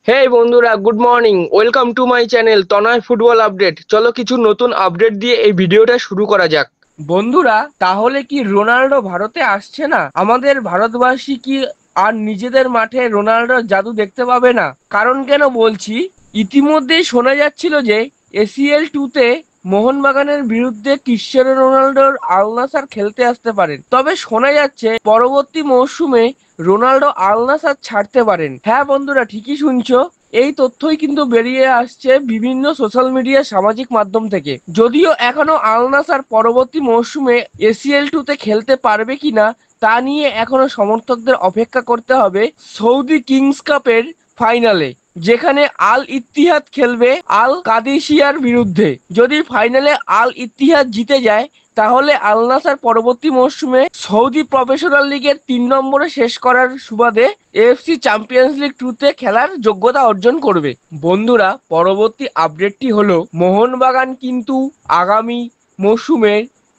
হে বন্ধুরা, good morning. Welcome to my channel Tanay football update. চলো কিছু নতুন আপডেট দিয়ে এই ভিডিওটা শুরু করা যাক। বন্ধুরা, তাহলে কি রোনাল্ডো ভারতে আসছে না? আমাদের ভারতবাসী কি আর নিজেদের মাঠে রোনাল্ডোর জাদু দেখতে পাবে না? কারণ কেন বলছি, ইতিমধ্যেই শোনা যাচ্ছিল যে ACL 2-তে মোহনবাগানের বিরুদ্ধে ক্রিশ্চিয়ানো রোনাল্ডোর আল নাসর খেলতে আসতে পারেন। তবে শোনা যাচ্ছে পরবর্তী মৌসুমে রোনাল্ডো আল নাসর ছাড়তে পারেন। হ্যাঁ বন্ধুরা, ঠিকই শুনছো। এই তথ্যই কিন্তু বেরিয়ে আসছে বিভিন্ন সোশ্যাল মিডিয়া সামাজিক মাধ্যম থেকে। যদিও এখনো আল নাসর পরবর্তী মৌসুমে ACL 2-তে খেলতে পারবে কিনা তা নিয়ে এখনো সমর্থকদের অপেক্ষা করতে হবে সৌদি কিংস কাপের ফাইনালে, যেখানে আল ইত্তিহাদ খেলবে আল কাদেসিয়ার বিরুদ্ধে। যদি ফাইনালে আল ইত্তিহাদ জিতে যায় তাহলে আল নাসর পরবর্তী মৌসুমে সৌদি প্রফেশনাল লিগের 3 নম্বরে শেষ করার সুবাদে AFC চ্যাম্পিয়ন্স লিগ 2-তে খেলার যোগ্যতা অর্জন করবে। বন্ধুরা, পরবর্তী আপডেটটি হলো মোহনবাগান কিন্তু আগামী মৌসুমে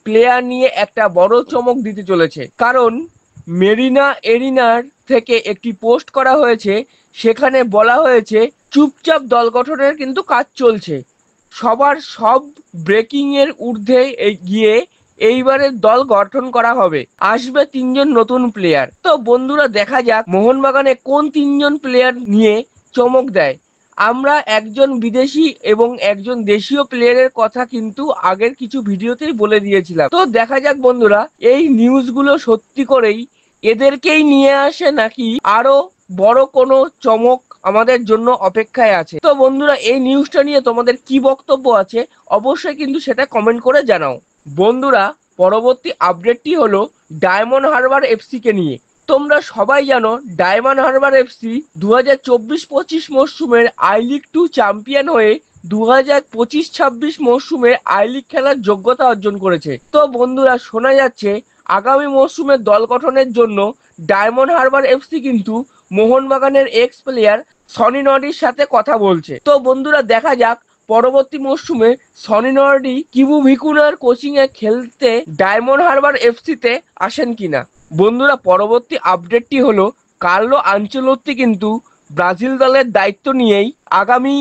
প্লেয়ার নিয়ে একটা বড় চমক দিতে চলেছে। কারণ মেরিনা এরিনার থেকে একটি পোস্ট করা হয়েছে, সেখানে বলা হয়েছে চুপচাপ দল গঠনের কিন্তু কাজ চলছে। সবার সব ব্রেকিং এর ঊর্ধ্বে গিয়ে এইবারের দল গঠন করা হবে। আসবে 3জন নতুন প্লেয়ার। তো বন্ধুরা, দেখা যাক মোহনবাগানে কোন 3জন প্লেয়ার নিয়ে চমক দেয়। আমরা একজন বিদেশি এবং একজন দেশীয় প্লেয়ারের কথা কিন্তু আগের কিছু ভিডিওতেই বলে দিয়েছিলাম। তো দেখা যাক বন্ধুরা, এই নিউজগুলো সত্যি করেই এদেরকেই নিয়ে আসে নাকি আরো বড় কোনো চমক আমাদের জন্য অপেক্ষায় আছে। তো বন্ধুরা, এই নিউজটা নিয়ে তোমাদের কি বক্তব্য আছে অবশ্যই কিন্তু সেটা কমেন্ট করে জানাও। বন্ধুরা, পরবর্তী আপডেটটি হলো ডায়মন্ড হারবার এফসি কে নিয়ে। তোমরা সবাই জানো ডায়মন্ড হারবার এফসি 2024-25 মরশুমের I-League 2 চ্যাম্পিয়ন হয়ে 2025-26 মরশুমে I-League খেলার যোগ্যতা অর্জন করেছে। তো বন্ধুরা, শোনা যাচ্ছে আগামী মরশুমে দল গঠনের জন্য ডায়মন্ড হারবার এফসি কিন্তু মোহনবাগানের এক্স প্লেয়ার সনি নর্ডির সাথে কথা বলছে। তো বন্ধুরা, দেখা যাক পরবর্তী মরশুমে সনি নর্ডি কিবু ভিকুনার কোচিং এ খেলতে ডায়মন্ড হারবার এফসিতে আসেন কিনা। বন্ধুরা, পরবর্তী আপডেটটি হলো কার্লো আনচেলোত্তি কিন্তু ব্রাজিল দলের দায়িত্ব নিয়েই আগামী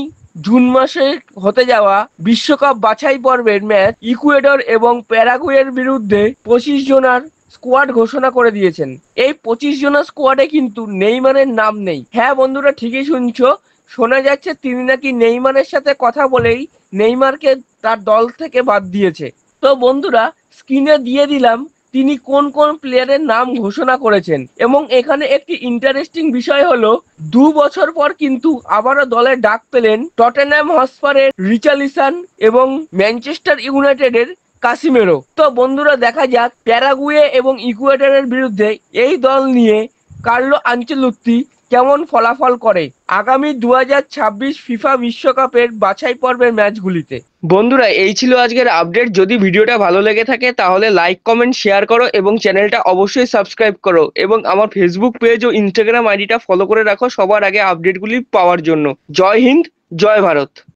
জুন মাসে হতে যাওয়া বিশ্বকাপ বাছাই পর্বের ম্যাচ ইকুয়েডর এবং প্যারাগুয়ের বিরুদ্ধে 25 জনার স্কোয়াড ঘোষণা করে দিয়েছেন। এই 25 জনের স্কোয়াডে কিন্তু নেইমারের নাম নেই। হ্যাঁ বন্ধুরা, ঠিকই শুনছো। শোনা যাচ্ছে তিনি নাকি নেইমারের সাথে কথা বলেই নেইমারকে তার দল থেকে বাদ দিয়েছে। তো বন্ধুরা, স্ক্রিনে দিয়ে দিলাম তিনি কোন কোন প্লেয়ারের নাম ঘোষণা করেছেন। এবং এখানে একটি ইন্টারেস্টিং বিষয় হলো 2 বছর পর কিন্তু আবারও দলে ডাক পেলেন টটেনহ্যাম হটস্পারের রিচার্লিসন এবং ম্যানচেস্টার ইউনাইটেডের কাসিমেরো। তো বন্ধুরা, দেখা যাক প্যারাগুয়ে এবং ইকুয়েডরের বিরুদ্ধে এই দল নিয়ে কার্লো আনচেলোত্তি কেমন ফলাফল করে আগামী 2026 ফিফা বিশ্বকাপের বাছাই পর্বের ম্যাচগুলিতে। বন্ধুরা, এই ছিল আজকের আপডেট। যদি ভিডিওটা ভালো লেগে থাকে তাহলে লাইক, কমেন্ট, শেয়ার করো এবং চ্যানেলটা অবশ্যই সাবস্ক্রাইব করো এবং আমার ফেসবুক পেজ ও ইনস্টাগ্রাম আইডিটা ফলো করে রাখো সবার আগে আপডেটগুলি পাওয়ার জন্য। জয় হিন্দ, জয় ভারত।